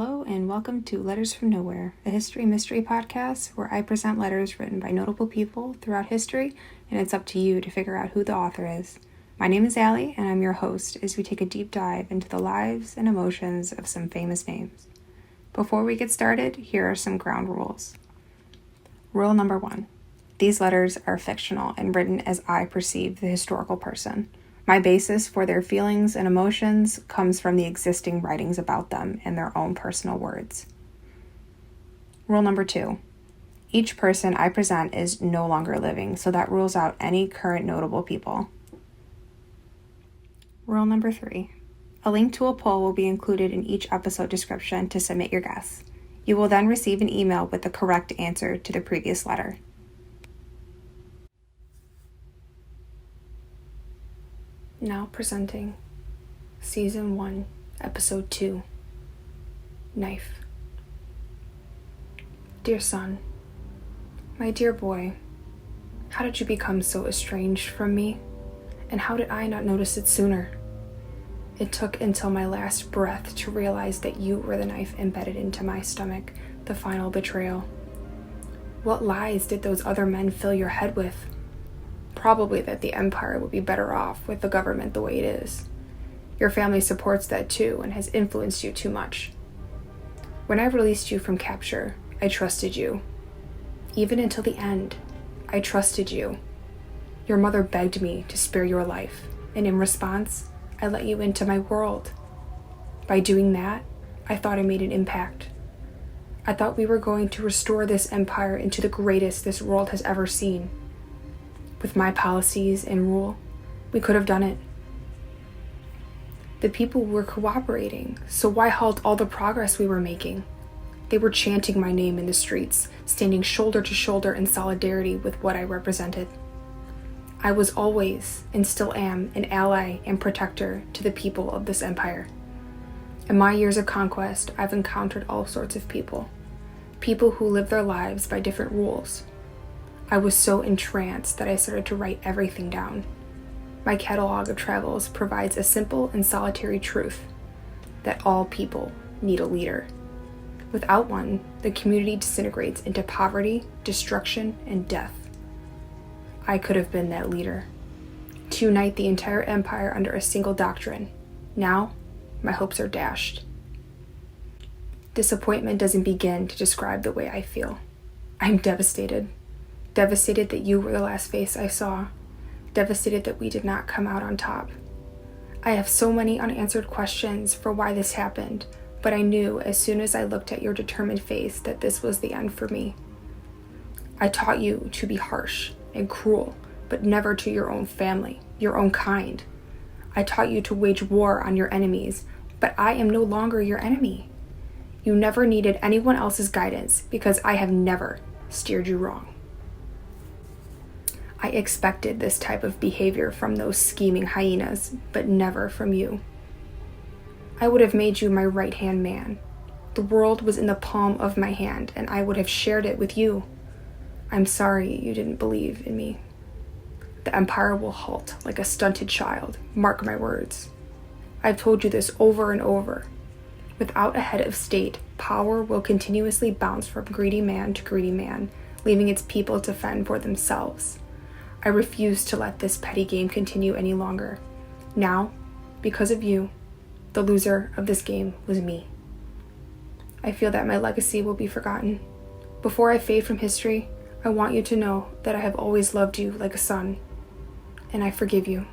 Hello and welcome to Letters from Nowhere, a history mystery podcast where I present letters written by notable people throughout history, and it's up to you to figure out who the author is. My name is Allie, and I'm your host as we take a deep dive into the lives and emotions of some famous names. Before we get started, here are some ground rules. Rule number 1. These letters are fictional and written as I perceive the historical person. My basis for their feelings and emotions comes from the existing writings about them and their own personal words. Rule number 2. Each person I present is no longer living, so that rules out any current notable people. Rule number 3. A link to a poll will be included in each episode description to submit your guess. You will then receive an email with the correct answer to the previous letter. Now presenting Season 1, Episode 2, Knife. Dear son, my dear boy, how did you become so estranged from me? And how did I not notice it sooner? It took until my last breath to realize that you were the knife embedded into my stomach, the final betrayal. What lies did those other men fill your head with? Probably that the empire would be better off with the government the way it is. Your family supports that too and has influenced you too much. When I released you from capture, I trusted you. Even until the end, I trusted you. Your mother begged me to spare your life, and in response, I let you into my world. By doing that, I thought I made an impact. I thought we were going to restore this empire into the greatest this world has ever seen. With my policies and rule, we could have done it. The people were cooperating, so why halt all the progress we were making? They were chanting my name in the streets, standing shoulder to shoulder in solidarity with what I represented. I was always, and still am, an ally and protector to the people of this empire. In my years of conquest, I've encountered all sorts of people who live their lives by different rules. I was so entranced that I started to write everything down. My catalog of travels provides a simple and solitary truth that all people need a leader. Without one, the community disintegrates into poverty, destruction, and death. I could have been that leader, to unite the entire empire under a single doctrine. Now, my hopes are dashed. Disappointment doesn't begin to describe the way I feel. I'm devastated. Devastated that you were the last face I saw. Devastated that we did not come out on top. I have so many unanswered questions for why this happened, but I knew as soon as I looked at your determined face that this was the end for me. I taught you to be harsh and cruel, but never to your own family, your own kind. I taught you to wage war on your enemies, but I am no longer your enemy. You never needed anyone else's guidance because I have never steered you wrong. I expected this type of behavior from those scheming hyenas, but never from you. I would have made you my right-hand man. The world was in the palm of my hand, and I would have shared it with you. I'm sorry you didn't believe in me. The empire will halt like a stunted child, mark my words. I've told you this over and over. Without a head of state, power will continuously bounce from greedy man to greedy man, leaving its people to fend for themselves. I refuse to let this petty game continue any longer. Now, because of you, the loser of this game was me. I feel that my legacy will be forgotten. Before I fade from history, I want you to know that I have always loved you like a son, and I forgive you.